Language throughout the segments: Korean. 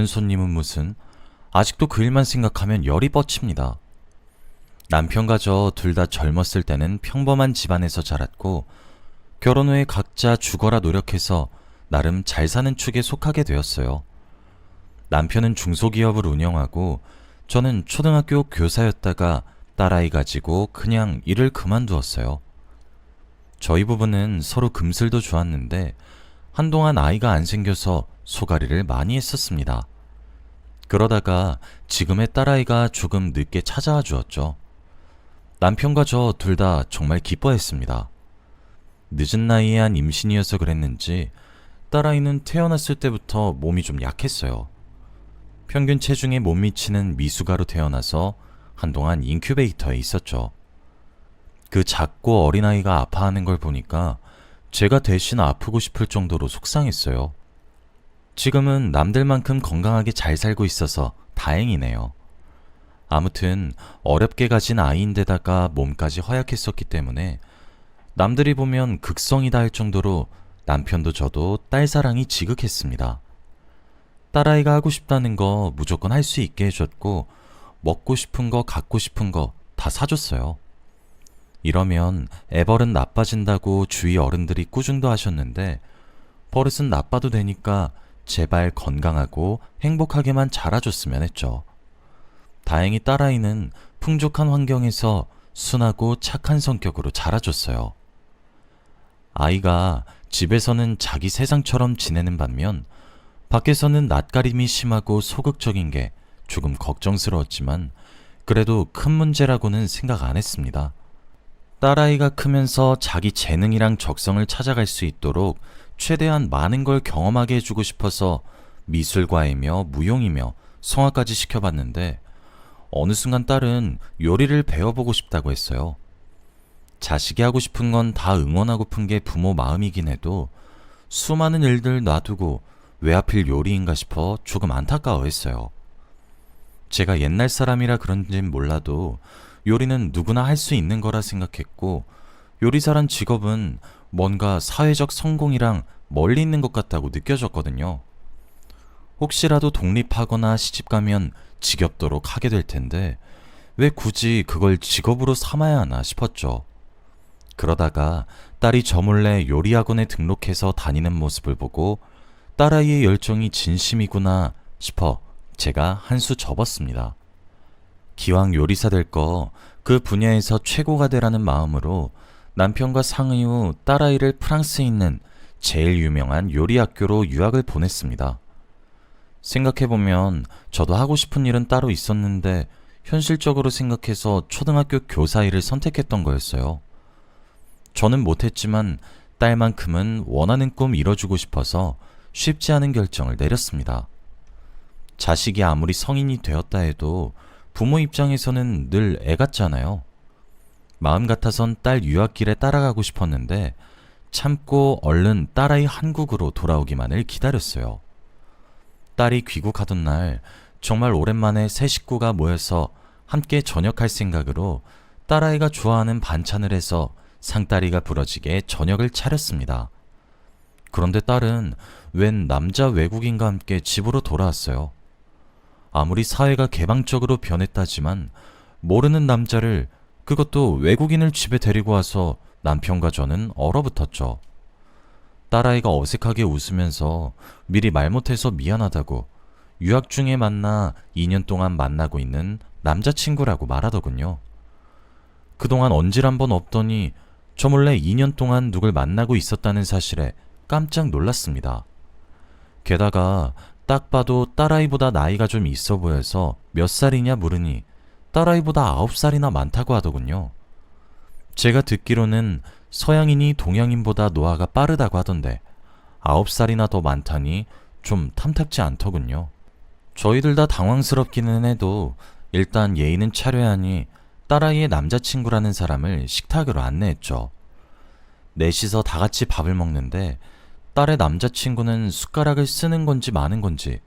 손님은 무슨, 아직도 그 일만 생각하면 열이 뻗칩니다. 남편과 저 둘 다 젊었을 때는 평범한 집안에서 자랐고 결혼 후에 각자 죽어라 노력해서 나름 잘 사는 축에 속하게 되었어요. 남편은 중소기업을 운영하고 저는 초등학교 교사였다가 딸아이 가지고 그냥 일을 그만두었어요. 저희 부부는 서로 금슬도 좋았는데 한동안 아이가 안 생겨서 소가리를 많이 했었습니다. 그러다가 지금의 딸아이가 조금 늦게 찾아와 주었죠. 남편과 저 둘 다 정말 기뻐했습니다. 늦은 나이에 한 임신이어서 그랬는지 딸아이는 태어났을 때부터 몸이 좀 약했어요. 평균 체중에 못 미치는 미숙아로 태어나서 한동안 인큐베이터에 있었죠. 그 작고 어린아이가 아파하는 걸 보니까 제가 대신 아프고 싶을 정도로 속상했어요. 지금은 남들만큼 건강하게 잘 살고 있어서 다행이네요. 아무튼 어렵게 가진 아이인데다가 몸까지 허약했었기 때문에 남들이 보면 극성이다 할 정도로 남편도 저도 딸 사랑이 지극했습니다. 딸아이가 하고 싶다는 거 무조건 할 수 있게 해줬고 먹고 싶은 거 갖고 싶은 거 다 사줬어요. 이러면 애벌은 나빠진다고 주위 어른들이 꾸중도 하셨는데 버릇은 나빠도 되니까 제발 건강하고 행복하게만 자라줬으면 했죠. 다행히 딸아이는 풍족한 환경에서 순하고 착한 성격으로 자라줬어요. 아이가 집에서는 자기 세상처럼 지내는 반면 밖에서는 낯가림이 심하고 소극적인 게 조금 걱정스러웠지만 그래도 큰 문제라고는 생각 안 했습니다. 딸아이가 크면서 자기 재능이랑 적성을 찾아갈 수 있도록 최대한 많은 걸 경험하게 해주고 싶어서 미술과이며 무용이며 성악까지 시켜봤는데 어느 순간 딸은 요리를 배워보고 싶다고 했어요. 자식이 하고 싶은 건 다 응원하고픈 게 부모 마음이긴 해도 수많은 일들 놔두고 왜 하필 요리인가 싶어 조금 안타까워했어요. 제가 옛날 사람이라 그런진 몰라도 요리는 누구나 할 수 있는 거라 생각했고 요리사란 직업은 뭔가 사회적 성공이랑 멀리 있는 것 같다고 느껴졌거든요. 혹시라도 독립하거나 시집가면 지겹도록 하게 될 텐데 왜 굳이 그걸 직업으로 삼아야 하나 싶었죠. 그러다가 딸이 저 몰래 요리학원에 등록해서 다니는 모습을 보고 딸아이의 열정이 진심이구나 싶어 제가 한 수 접었습니다. 기왕 요리사 될 거 그 분야에서 최고가 되라는 마음으로 남편과 상의 후 딸아이를 프랑스에 있는 제일 유명한 요리 학교로 유학을 보냈습니다. 생각해보면 저도 하고 싶은 일은 따로 있었는데 현실적으로 생각해서 초등학교 교사 일을 선택했던 거였어요. 저는 못했지만 딸만큼은 원하는 꿈 이뤄주고 싶어서 쉽지 않은 결정을 내렸습니다. 자식이 아무리 성인이 되었다 해도 부모 입장에서는 늘 애 같잖아요. 마음 같아선 딸 유학길에 따라가고 싶었는데 참고 얼른 딸아이 한국으로 돌아오기만을 기다렸어요. 딸이 귀국하던 날 정말 오랜만에 새 식구가 모여서 함께 저녁할 생각으로 딸아이가 좋아하는 반찬을 해서 상다리가 부러지게 저녁을 차렸습니다. 그런데 딸은 웬 남자 외국인과 함께 집으로 돌아왔어요. 아무리 사회가 개방적으로 변했다지만 모르는 남자를, 그것도 외국인을 집에 데리고 와서 남편과 저는 얼어붙었죠. 딸아이가 어색하게 웃으면서 미리 말 못해서 미안하다고 유학 중에 만나 2년 동안 만나고 있는 남자친구라고 말하더군요. 그동안 언질 한번 없더니 저 몰래 2년 동안 누굴 만나고 있었다는 사실에 깜짝 놀랐습니다. 게다가 딱 봐도 딸아이보다 나이가 좀 있어 보여서 몇 살이냐 물으니 딸아이보다 9살이나 많다고 하더군요. 제가 듣기로는 서양인이 동양인보다 노화가 빠르다고 하던데 9살이나 더 많다니 좀 탐탁지 않더군요. 저희들 다 당황스럽기는 해도 일단 예의는 차려야 하니 딸아이의 남자친구라는 사람을 식탁으로 안내했죠. 넷이서 다 같이 밥을 먹는데 딸의 남자친구는 숟가락을 쓰는 건지 마는 건지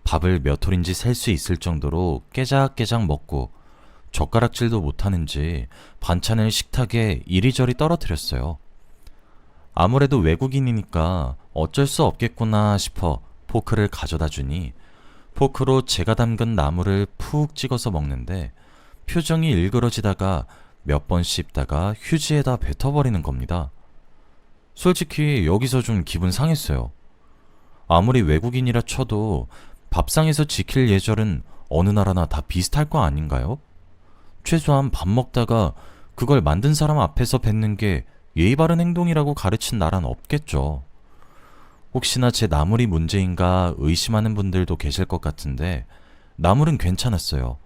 밥을 몇 톨인지 셀 수 있을 정도로 깨작깨작 먹고 젓가락질도 못하는지 반찬을 식탁에 이리저리 떨어뜨렸어요. 아무래도 외국인이니까 어쩔 수 없겠구나 싶어 포크를 가져다 주니 포크로 제가 담근 나물을 푹 찍어서 먹는데 표정이 일그러지다가 몇 번 씹다가 휴지에다 뱉어버리는 겁니다. 솔직히 여기서 좀 기분 상했어요. 아무리 외국인이라 쳐도 밥상에서 지킬 예절은 어느 나라나 다 비슷할 거 아닌가요? 최소한 밥 먹다가 그걸 만든 사람 앞에서 뱉는 게 예의 바른 행동이라고 가르친 나라는 없겠죠. 혹시나 제 나물이 문제인가 의심하는 분들도 계실 것 같은데 나물은 괜찮았어요.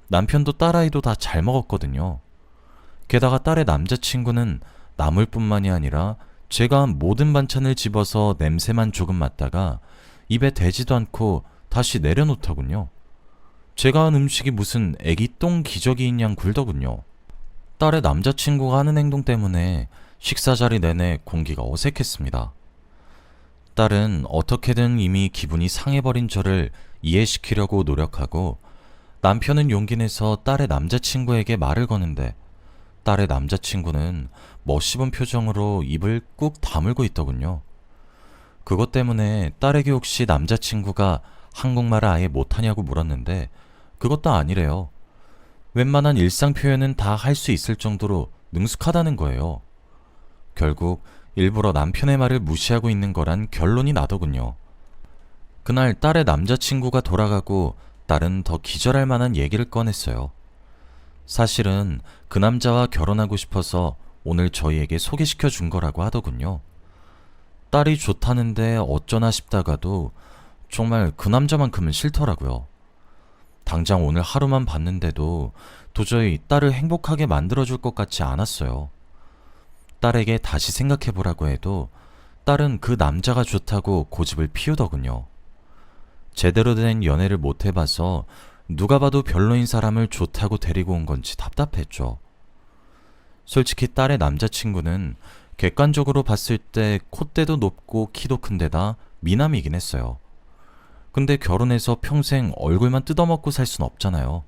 남편도 딸아이도 다 잘 먹었거든요. 게다가 딸의 남자친구는 나물뿐만이 아니라 제가 한 모든 반찬을 집어서 냄새만 조금 맡다가 입에 대지도 않고 다시 내려놓더군요. 제가 한 음식이 무슨 애기 똥 기저귀인 양 굴더군요. 딸의 남자친구가 하는 행동 때문에 식사 자리 내내 공기가 어색했습니다. 딸은 어떻게든 이미 기분이 상해버린 저를 이해시키려고 노력하고 남편은 용기 내서 딸의 남자친구에게 말을 거는데 딸의 남자친구는 멋씹은 표정으로 입을 꾹 다물고 있더군요. 그것 때문에 딸에게 혹시 남자친구가 한국말을 아예 못하냐고 물었는데 그것도 아니래요. 웬만한 일상 표현은 다 할 수 있을 정도로 능숙하다는 거예요. 결국 일부러 남편의 말을 무시하고 있는 거란 결론이 나더군요. 그날 딸의 남자친구가 돌아가고 딸은 더 기절할 만한 얘기를 꺼냈어요. 사실은 그 남자와 결혼하고 싶어서 오늘 저희에게 소개시켜 준 거라고 하더군요. 딸이 좋다는데 어쩌나 싶다가도 정말 그 남자만큼은 싫더라고요. 당장 오늘 하루만 봤는데도 도저히 딸을 행복하게 만들어줄 것 같지 않았어요. 딸에게 다시 생각해보라고 해도 딸은 그 남자가 좋다고 고집을 피우더군요. 제대로 된 연애를 못 해봐서 누가 봐도 별로인 사람을 좋다고 데리고 온 건지 답답했죠. 솔직히 딸의 남자친구는 객관적으로 봤을 때 콧대도 높고 키도 큰데다 미남이긴 했어요. 근데 결혼해서 평생 얼굴만 뜯어먹고 살 순 없잖아요.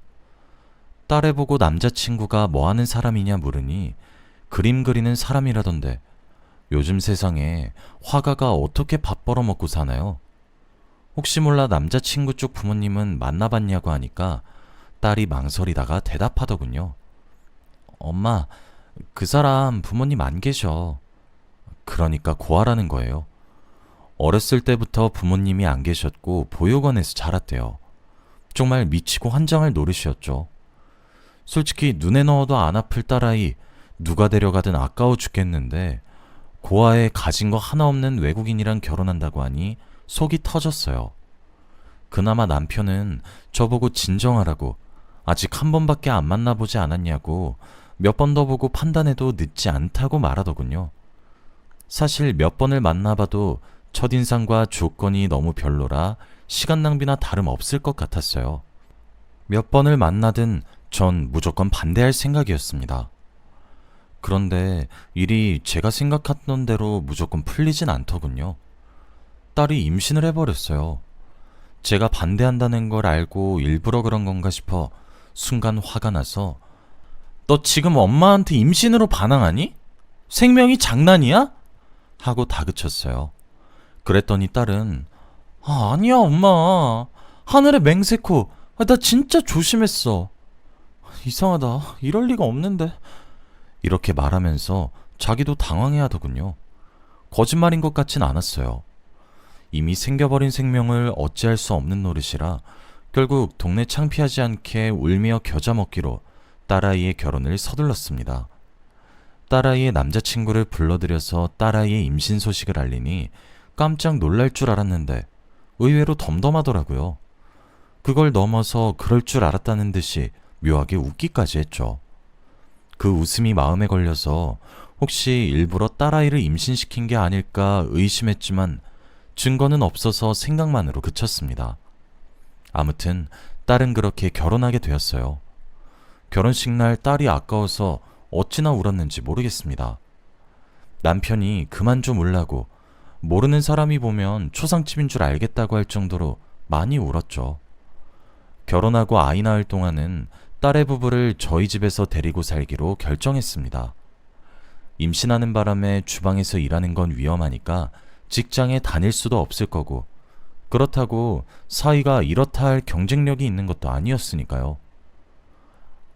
딸애 보고 남자친구가 뭐 하는 사람이냐 물으니 그림 그리는 사람이라던데 요즘 세상에 화가가 어떻게 밥 벌어먹고 사나요? 혹시 몰라 남자친구 쪽 부모님은 만나봤냐고 하니까 딸이 망설이다가 대답하더군요. 엄마, 그 사람 부모님 안 계셔. 그러니까 고아라는 거예요. 어렸을 때부터 부모님이 안 계셨고 보육원에서 자랐대요. 정말 미치고 환장할 노릇이었죠. 솔직히 눈에 넣어도 안 아플 딸아이 누가 데려가든 아까워 죽겠는데 고아에 가진 거 하나 없는 외국인이랑 결혼한다고 하니 속이 터졌어요. 그나마 남편은 저보고 진정하라고 아직 한 번밖에 안 만나보지 않았냐고 몇 번 더 보고 판단해도 늦지 않다고 말하더군요. 사실 몇 번을 만나봐도 첫인상과 조건이 너무 별로라 시간 낭비나 다름없을 것 같았어요. 몇 번을 만나든 전 무조건 반대할 생각이었습니다. 그런데 일이 제가 생각했던 대로 무조건 풀리진 않더군요. 딸이 임신을 해버렸어요. 제가 반대한다는 걸 알고 일부러 그런 건가 싶어 순간 화가 나서 너 지금 엄마한테 임신으로 반항하니? 생명이 장난이야? 하고 다그쳤어요. 그랬더니 딸은 아니야 엄마 하늘에 맹세코 나 진짜 조심했어. 이상하다 이럴 리가 없는데 이렇게 말하면서 자기도 당황해하더군요. 거짓말인 것 같진 않았어요. 이미 생겨버린 생명을 어찌할 수 없는 노릇이라 결국 동네 창피하지 않게 울며 겨자 먹기로 딸아이의 결혼을 서둘렀습니다. 딸아이의 남자친구를 불러들여서 딸아이의 임신 소식을 알리니 깜짝 놀랄 줄 알았는데 의외로 덤덤하더라고요. 그걸 넘어서 그럴 줄 알았다는 듯이 묘하게 웃기까지 했죠. 그 웃음이 마음에 걸려서 혹시 일부러 딸아이를 임신시킨 게 아닐까 의심했지만 증거는 없어서 생각만으로 그쳤습니다. 아무튼 딸은 그렇게 결혼하게 되었어요. 결혼식 날 딸이 아까워서 어찌나 울었는지 모르겠습니다. 남편이 그만 좀 울라고 모르는 사람이 보면 초상집인 줄 알겠다고 할 정도로 많이 울었죠. 결혼하고 아이 낳을 동안은 딸의 부부를 저희 집에서 데리고 살기로 결정했습니다. 임신하는 바람에 주방에서 일하는 건 위험하니까 직장에 다닐 수도 없을 거고 그렇다고 사위가 이렇다 할 경쟁력이 있는 것도 아니었으니까요.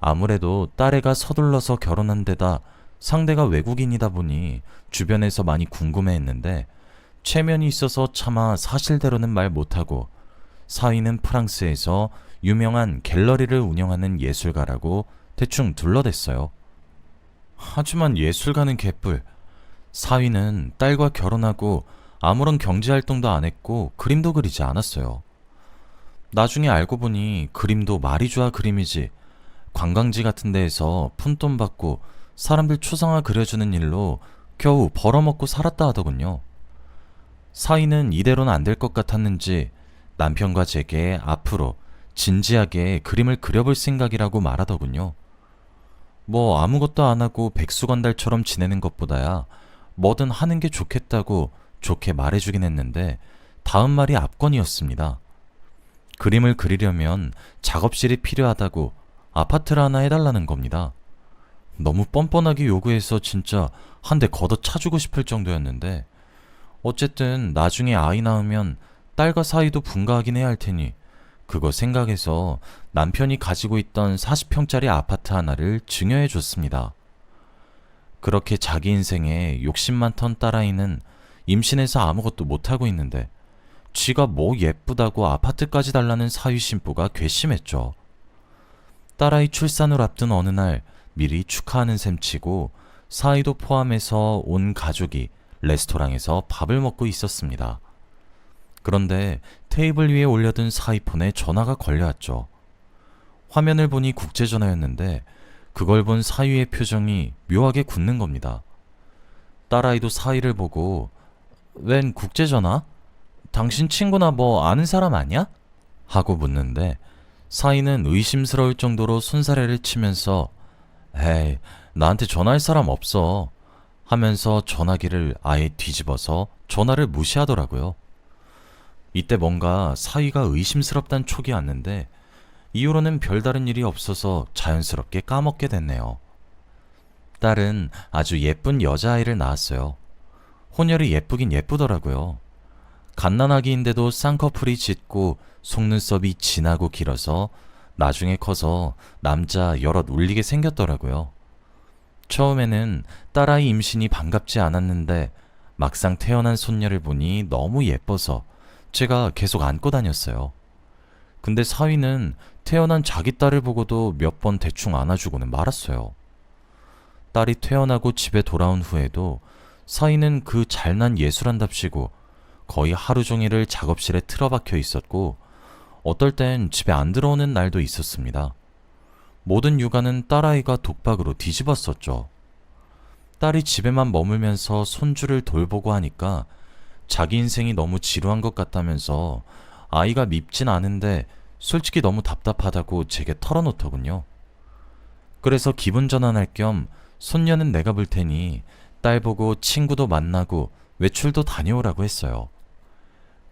아무래도 딸애가 서둘러서 결혼한 데다 상대가 외국인이다 보니 주변에서 많이 궁금해했는데 체면이 있어서 차마 사실대로는 말 못하고 사위는 프랑스에서 유명한 갤러리를 운영하는 예술가라고 대충 둘러댔어요. 하지만 예술가는 개뿔. 사위는 딸과 결혼하고 아무런 경제활동도 안 했고 그림도 그리지 않았어요. 나중에 알고 보니 그림도 말이 좋아 그림이지 관광지 같은 데에서 푼돈 받고 사람들 초상화 그려주는 일로 겨우 벌어먹고 살았다 하더군요. 사위는 이대로는 안 될 것 같았는지 남편과 제게 앞으로 진지하게 그림을 그려볼 생각이라고 말하더군요. 뭐 아무것도 안 하고 백수건달처럼 지내는 것보다야 뭐든 하는 게 좋겠다고 좋게 말해주긴 했는데 다음 말이 압권이었습니다. 그림을 그리려면 작업실이 필요하다고 아파트를 하나 해달라는 겁니다. 너무 뻔뻔하게 요구해서 진짜 한 대 걷어 차주고 싶을 정도였는데 어쨌든 나중에 아이 낳으면 딸과 사이도 분가하긴 해야 할 테니 그거 생각해서 남편이 가지고 있던 40평짜리 아파트 하나를 증여해 줬습니다. 그렇게 자기 인생에 욕심 많던 딸아이는 임신해서 아무것도 못하고 있는데 쥐가 뭐 예쁘다고 아파트까지 달라는 사위 신부가 괘씸했죠. 딸아이 출산을 앞둔 어느 날 미리 축하하는 셈치고 사위도 포함해서 온 가족이 레스토랑에서 밥을 먹고 있었습니다. 그런데 테이블 위에 올려둔 사위폰에 전화가 걸려왔죠. 화면을 보니 국제전화였는데 그걸 본 사위의 표정이 묘하게 굳는 겁니다. 딸아이도 사위를 보고 웬 국제전화? 당신 친구나 뭐 아는 사람 아니야? 하고 묻는데 사위는 의심스러울 정도로 손사래를 치면서 에이, 나한테 전화할 사람 없어 하면서 전화기를 아예 뒤집어서 전화를 무시하더라고요. 이때 뭔가 사위가 의심스럽단 촉이 왔는데 이후로는 별다른 일이 없어서 자연스럽게 까먹게 됐네요. 딸은 아주 예쁜 여자아이를 낳았어요. 혼혈이 예쁘긴 예쁘더라고요. 갓난아기인데도 쌍꺼풀이 짙고 속눈썹이 진하고 길어서 나중에 커서 남자 여럿 울리게 생겼더라고요. 처음에는 딸아이 임신이 반갑지 않았는데 막상 태어난 손녀를 보니 너무 예뻐서 제가 계속 안고 다녔어요. 근데 사위는 태어난 자기 딸을 보고도 몇 번 대충 안아주고는 말았어요. 딸이 태어나고 집에 돌아온 후에도 사위는 그 잘난 예술한답시고 거의 하루 종일을 작업실에 틀어박혀 있었고 어떨 땐 집에 안 들어오는 날도 있었습니다. 모든 육아는 딸아이가 독박으로 뒤집었었죠. 딸이 집에만 머물면서 손주를 돌보고 하니까 자기 인생이 너무 지루한 것 같다면서 아이가 밉진 않은데 솔직히 너무 답답하다고 제게 털어놓더군요. 그래서 기분 전환할 겸 손녀는 내가 볼 테니 딸 보고 친구도 만나고 외출도 다녀오라고 했어요.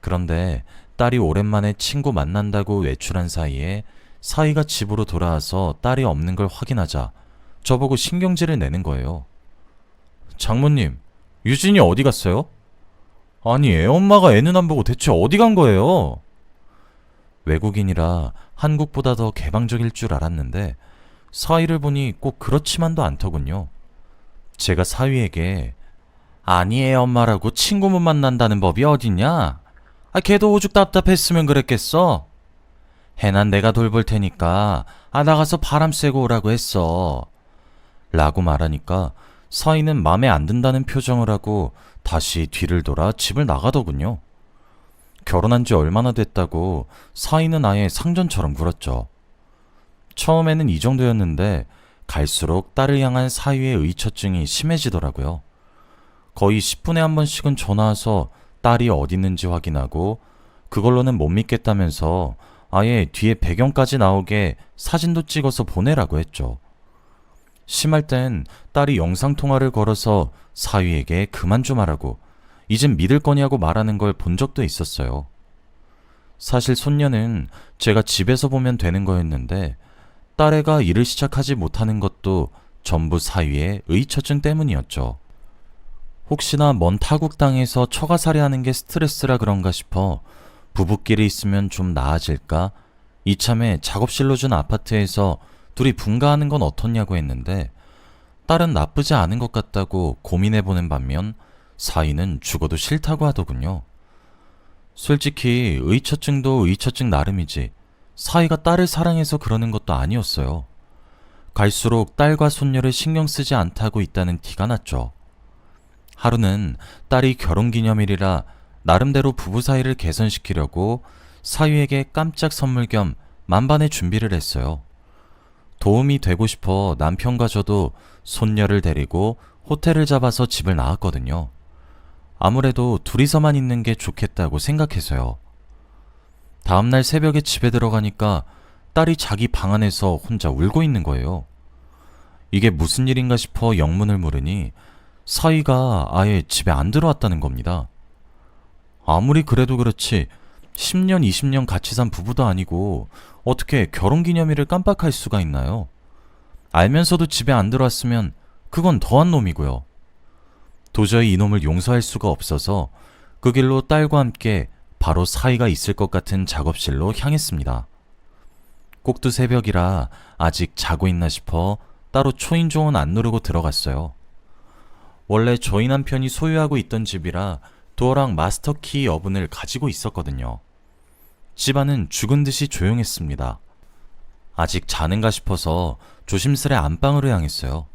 그런데 딸이 오랜만에 친구 만난다고 외출한 사이에 사위가 집으로 돌아와서 딸이 없는 걸 확인하자 저보고 신경질을 내는 거예요. 장모님, 유진이 어디 갔어요? 아니, 애엄마가 애는 안 보고 대체 어디 간 거예요? 외국인이라 한국보다 더 개방적일 줄 알았는데 사위를 보니 꼭 그렇지만도 않더군요. 제가 사위에게 아니 애엄마라고 친구 못 만난다는 법이 어딨냐? 걔도 오죽 답답했으면 그랬겠어? 해난 내가 돌볼 테니까 나가서 바람 쐬고 오라고 했어. 라고 말하니까 사위는 맘에 안 든다는 표정을 하고 다시 뒤를 돌아 집을 나가더군요. 결혼한 지 얼마나 됐다고 사위는 아예 상전처럼 굴었죠. 처음에는 이 정도였는데 갈수록 딸을 향한 사위의 의처증이 심해지더라고요. 거의 10분에 한 번씩은 전화와서 딸이 어디 있는지 확인하고 그걸로는 못 믿겠다면서 아예 뒤에 배경까지 나오게 사진도 찍어서 보내라고 했죠. 심할 땐 딸이 영상통화를 걸어서 사위에게 그만 좀 하라고 이젠 믿을 거냐고 말하는 걸 본 적도 있었어요. 사실 손녀는 제가 집에서 보면 되는 거였는데 딸애가 일을 시작하지 못하는 것도 전부 사위의 의처증 때문이었죠. 혹시나 먼 타국 땅에서 처가살이하는 게 스트레스라 그런가 싶어 부부끼리 있으면 좀 나아질까? 이참에 작업실로 준 아파트에서 둘이 분가하는 건 어떻냐고 했는데 딸은 나쁘지 않은 것 같다고 고민해보는 반면 사위는 죽어도 싫다고 하더군요. 솔직히 의처증도 의처증 나름이지 사위가 딸을 사랑해서 그러는 것도 아니었어요. 갈수록 딸과 손녀를 신경 쓰지 않다고 있다는 티가 났죠. 하루는 딸이 결혼기념일이라 나름대로 부부 사이를 개선시키려고 사위에게 깜짝 선물 겸 만반의 준비를 했어요. 도움이 되고 싶어 남편과 저도 손녀를 데리고 호텔을 잡아서 집을 나왔거든요. 아무래도 둘이서만 있는 게 좋겠다고 생각해서요. 다음날 새벽에 집에 들어가니까 딸이 자기 방 안에서 혼자 울고 있는 거예요. 이게 무슨 일인가 싶어 영문을 물으니 사위가 아예 집에 안 들어왔다는 겁니다. 아무리 그래도 그렇지 10년, 20년 같이 산 부부도 아니고 어떻게 결혼기념일을 깜빡할 수가 있나요? 알면서도 집에 안 들어왔으면 그건 더한 놈이고요. 도저히 이놈을 용서할 수가 없어서 그 길로 딸과 함께 바로 사위가 있을 것 같은 작업실로 향했습니다. 꼭두 새벽이라 아직 자고 있나 싶어 따로 초인종은 안 누르고 들어갔어요. 원래 저희 남편이 소유하고 있던 집이라 도어랑 마스터키 여분을 가지고 있었거든요. 집안은 죽은 듯이 조용했습니다. 아직 자는가 싶어서 조심스레 안방으로 향했어요.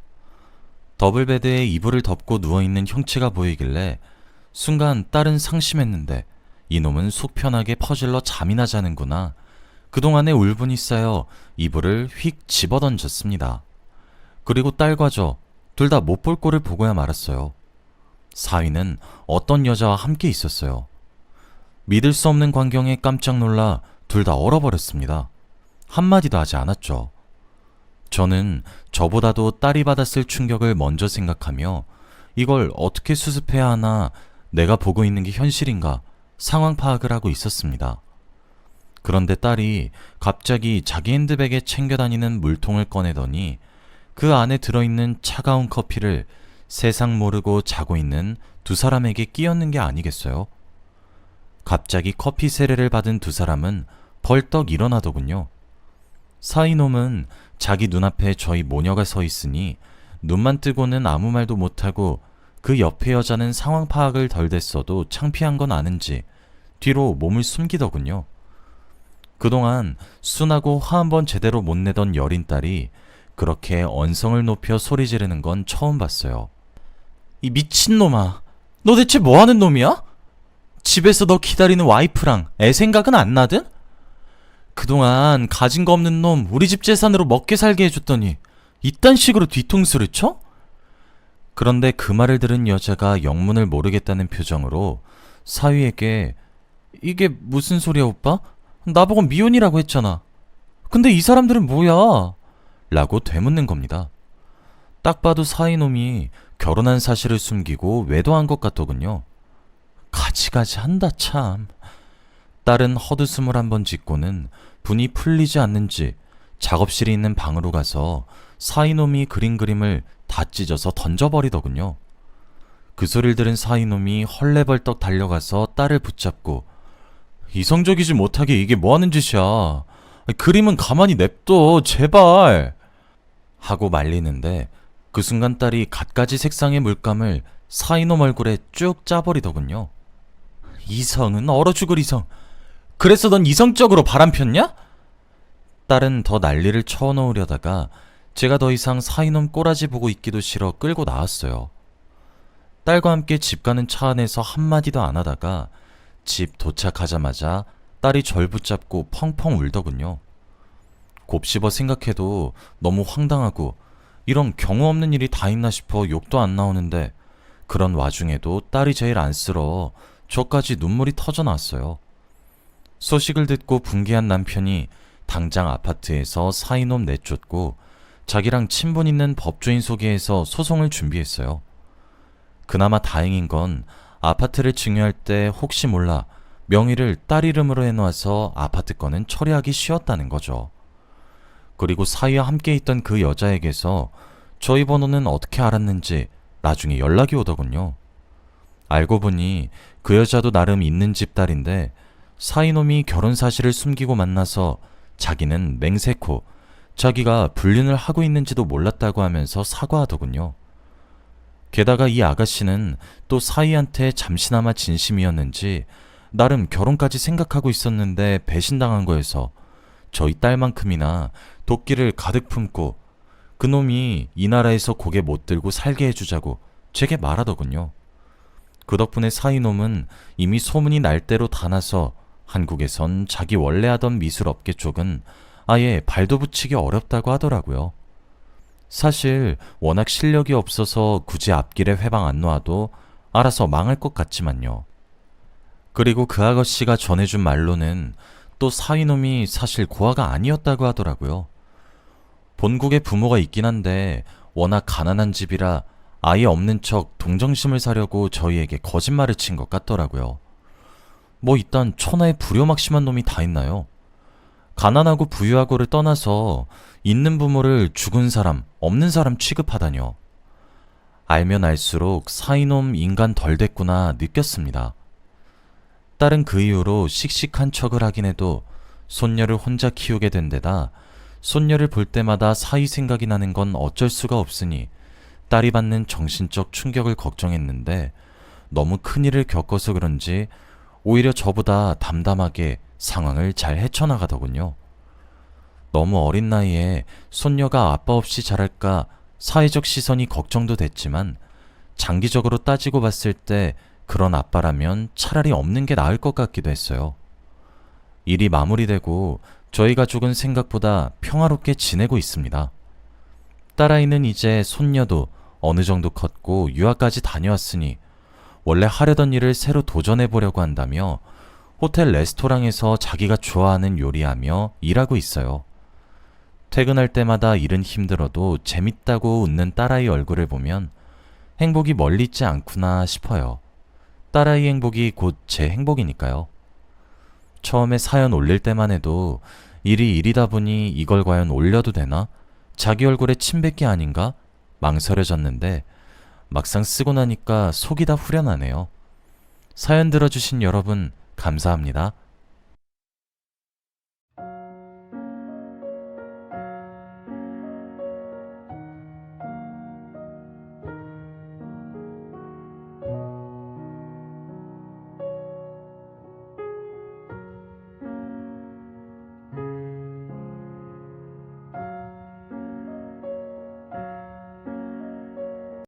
더블베드에 이불을 덮고 누워있는 형체가 보이길래 순간 딸은 상심했는데 이놈은 속 편하게 퍼질러 잠이나 자는구나. 그동안의 울분이 쌓여 이불을 휙 집어던졌습니다. 그리고 딸과 저 둘 다 못 볼 꼴을 보고야 말았어요. 사위는 어떤 여자와 함께 있었어요. 믿을 수 없는 광경에 깜짝 놀라 둘 다 얼어버렸습니다. 한마디도 하지 않았죠. 저는 저보다도 딸이 받았을 충격을 먼저 생각하며 이걸 어떻게 수습해야 하나, 내가 보고 있는 게 현실인가 상황 파악을 하고 있었습니다. 그런데 딸이 갑자기 자기 핸드백에 챙겨 다니는 물통을 꺼내더니 그 안에 들어있는 차가운 커피를 세상 모르고 자고 있는 두 사람에게 끼얹는 게 아니겠어요? 갑자기 커피 세례를 받은 두 사람은 벌떡 일어나더군요. 사이놈은 자기 눈앞에 저희 모녀가 서 있으니 눈만 뜨고는 아무 말도 못하고 그 옆에 여자는 상황 파악을 덜 됐어도 창피한 건 아는지 뒤로 몸을 숨기더군요. 그동안 순하고 화 한 번 제대로 못 내던 여린 딸이 그렇게 언성을 높여 소리 지르는 건 처음 봤어요. 이 미친놈아, 너 대체 뭐하는 놈이야? 집에서 너 기다리는 와이프랑 애 생각은 안 나든? 그동안 가진 거 없는 놈 우리 집 재산으로 먹게 살게 해줬더니 이딴 식으로 뒤통수를 쳐? 그런데 그 말을 들은 여자가 영문을 모르겠다는 표정으로 사위에게 이게 무슨 소리야 오빠? 나보고 미혼이라고 했잖아. 근데 이 사람들은 뭐야? 라고 되묻는 겁니다. 딱 봐도 사이놈이 결혼한 사실을 숨기고 외도한 것 같더군요. 가지가지 한다 참. 딸은 헛웃음을 한번 짓고는 분이 풀리지 않는지 작업실이 있는 방으로 가서 사이놈이 그린 그림을 다 찢어서 던져버리더군요. 그 소리를 들은 사이놈이 헐레벌떡 달려가서 딸을 붙잡고 이성적이지 못하게 이게 뭐하는 짓이야. 그림은 가만히 냅둬 제발 하고 말리는데 그 순간 딸이 갖가지 색상의 물감을 사이놈 얼굴에 쭉 짜버리더군요. 이성은 얼어 죽을 이성. 그래서 넌 이성적으로 바람폈냐? 딸은 더 난리를 쳐놓으려다가 제가 더 이상 사이놈 꼬라지 보고 있기도 싫어 끌고 나왔어요. 딸과 함께 집 가는 차 안에서 한마디도 안 하다가 집 도착하자마자 딸이 절 붙잡고 펑펑 울더군요. 곱씹어 생각해도 너무 황당하고 이런 경우 없는 일이 다 있나 싶어 욕도 안 나오는데 그런 와중에도 딸이 제일 안쓰러워 저까지 눈물이 터져나왔어요. 소식을 듣고 분개한 남편이 당장 아파트에서 사이놈 내쫓고 자기랑 친분 있는 법조인 소개해서 소송을 준비했어요. 그나마 다행인 건 아파트를 증여할 때 혹시 몰라 명의를 딸 이름으로 해놓아서 아파트 건은 처리하기 쉬웠다는 거죠. 그리고 사위와 함께 있던 그 여자에게서 저희 번호는 어떻게 알았는지 나중에 연락이 오더군요. 알고 보니 그 여자도 나름 있는 집 딸인데 사이놈이 결혼 사실을 숨기고 만나서 자기는 맹세코 자기가 불륜을 하고 있는지도 몰랐다고 하면서 사과하더군요. 게다가 이 아가씨는 또 사이한테 잠시나마 진심이었는지 나름 결혼까지 생각하고 있었는데 배신당한 거여서 저희 딸만큼이나 도끼를 가득 품고 그놈이 이 나라에서 고개 못 들고 살게 해주자고 제게 말하더군요. 그 덕분에 사이놈은 이미 소문이 날 대로 다 나서 한국에선 자기 원래 하던 미술업계 쪽은 아예 발도 붙이기 어렵다고 하더라고요. 사실 워낙 실력이 없어서 굳이 앞길에 회방 안 놓아도 알아서 망할 것 같지만요. 그리고 그 아가씨가 전해준 말로는 또 사이놈이 사실 고아가 아니었다고 하더라고요. 본국에 부모가 있긴 한데 워낙 가난한 집이라 아예 없는 척 동정심을 사려고 저희에게 거짓말을 친 것 같더라고요. 뭐 이딴 천하의 불효막심한 놈이 다 있나요? 가난하고 부유하고를 떠나서 있는 부모를 죽은 사람, 없는 사람 취급하다뇨. 알면 알수록 사이놈 인간 덜 됐구나 느꼈습니다. 딸은 그 이후로 씩씩한 척을 하긴 해도 손녀를 혼자 키우게 된 데다 손녀를 볼 때마다 사이 생각이 나는 건 어쩔 수가 없으니 딸이 받는 정신적 충격을 걱정했는데 너무 큰일을 겪어서 그런지 오히려 저보다 담담하게 상황을 잘 헤쳐나가더군요. 너무 어린 나이에 손녀가 아빠 없이 자랄까 사회적 시선이 걱정도 됐지만 장기적으로 따지고 봤을 때 그런 아빠라면 차라리 없는 게 나을 것 같기도 했어요. 일이 마무리되고 저희 가족은 생각보다 평화롭게 지내고 있습니다. 딸아이는 이제 손녀도 어느 정도 컸고 유학까지 다녀왔으니 원래 하려던 일을 새로 도전해보려고 한다며 호텔 레스토랑에서 자기가 좋아하는 요리하며 일하고 있어요. 퇴근할 때마다 일은 힘들어도 재밌다고 웃는 딸아이 얼굴을 보면 행복이 멀리 있지 않구나 싶어요. 딸아이 행복이 곧 제 행복이니까요. 처음에 사연 올릴 때만 해도 일이 일이다 보니 이걸 과연 올려도 되나? 자기 얼굴에 침 뱉기 아닌가? 망설여졌는데 막상 쓰고 나니까 속이 다 후련하네요. 사연 들어주신 여러분 감사합니다.